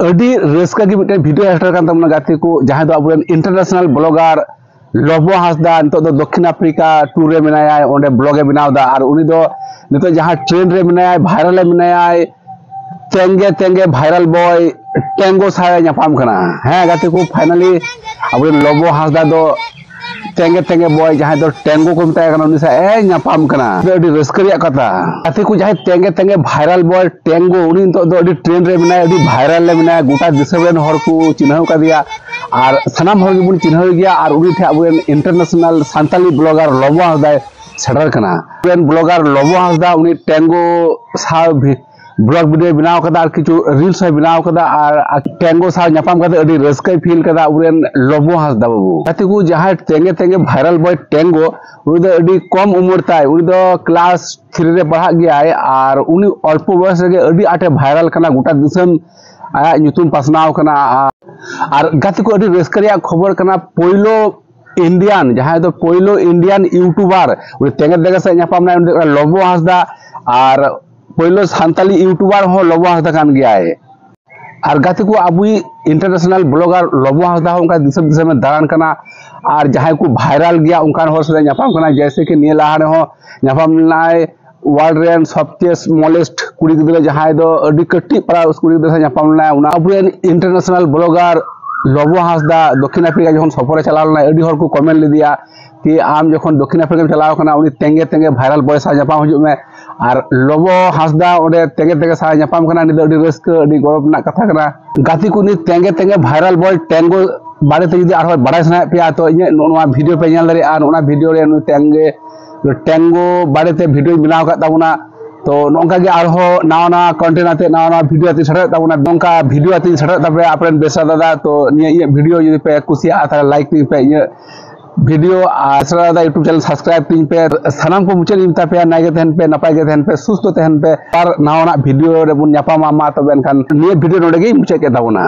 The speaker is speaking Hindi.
अड़ी रस्का की मिट्टे वीडियो एक्टर kan tamna गाते को जहां दो अबुरेन इंटरनेशनल ब्लॉगर लबो हासदा नितो दो दक्षिण अफ्रीका टूर रे मेनाया ओंडे ब्लॉग ए बनावदा और उनी दो नितो जहां ट्रेन रे मेनाया वायरल ए मेनाया तेंगे तेंगे वायरल बॉय टेंगो साया न्यापाम कना हैं गाते को फाइनली अबुरेन लबो हासदा दो तेंगे तेंगे बॉय जहां दो टेंगो को मताया कना उनी सा ए न्यापाम कना अडी रस्करिया कथा गाते को जहां तेंगे तेंगे वायरल बॉय टेंगो उनी नितो दो अडी ट्रेन रे मेनाया अडी वायरल ले मेनाया गोटा दिसबेन हर को चिन्हाव का दिया और सनाम हर बुन चिन्हाव गया और उनी थे अबुरेन इंटरनेशनल सांताली ब्लॉगर लबो हासदा सेडर कना अबुरेन ब्लॉगर लबो हासदा उनी टेंगो सा ब्लॉग वीडियो बनाव कदा और किछु रील्स है बनाव कदा और टेंगो सा न्यापाम कदा अडी रस्काय फील कदा उरेन लबो हासदा बाबू गाते को जहां तेंगे तेंगे वायरल बॉय टेंगो उनी दो अडी कम उम्र ताय उनी दो क्लास 3 रे पढ़ा गयाय और उनी अल्प बयस रे अडी आटे वायरल कना गोटा दिसम आया ᱧᱩᱛᱩᱢ पासनाव कना और गाते को अडी रस्कारिया खबर कना पहिलो इंडियन जहां दो पहिलो इंडियन यूट्यूबर उनी तेंगे तेंगे से न्यापाम ना लबो हासदा और पहिलो सांताली यूट्यूबर हो लबो हासदा कान गया है और गाते को अबुई इंटरनेशनल ब्लॉगर लबो हासदा उनका दिसम दिसम में दारान कना और जहां को वायरल गया उनका हर से न्यापाम कना जैसे कि निये लाहारे हो न्यापाम नाय वर्ल्ड रेन सबसे स्मॉलेस्ट कुड़ी गिदरा जहां दो अडी कट्टी परा उस कुड़ी गिदरा न्यापाम ना उना अबुई इंटरनेशनल ब्लॉगर लबो हासदा दक्षिण अफ्रीका जखन सफर चलाव ना अडी हर को कमेंट ले दिया कि आम जखन दक्षिण अफ्रीका चलाव कना उनी तेंगे तेंगे वायरल बॉय सा न्यापाम हजु में और लबो हासदा ओडे तेंगे तेंगे सा न्यापाम कना नि अडी रस्का अडी गौरव ना कथा कना गाती को नि तेंगे तेंगे वायरल बॉय टेंगो बारे ते जदी आरो बड़ाय सना पे तो इन नोवा वीडियो पे नेल दारे और ओना वीडियो रे नु तेंगे टेंगो बारे ते वीडियो बनाव का ताबुना तो नोंका गे आरो नावना कंटेंट आते नावना वीडियो आते छड़ा ताबुना नोंका वीडियो आते छड़ा तबे आपन बेसा दादा तो ये वीडियो यदि पे कुसिया तारा लाइक ती पे ये वीडियो आसरा दादा यूट्यूब चैनल सब्सक्राइब तीन पे सनाम को मुचल इमता पे नाइगे तहन पे नपाय गे तहन पे सुस्त तहन पे और नावना वीडियो रे बुन न्यापामा मा तबेन खान निये वीडियो नोडे गे मुचे के ताबुना।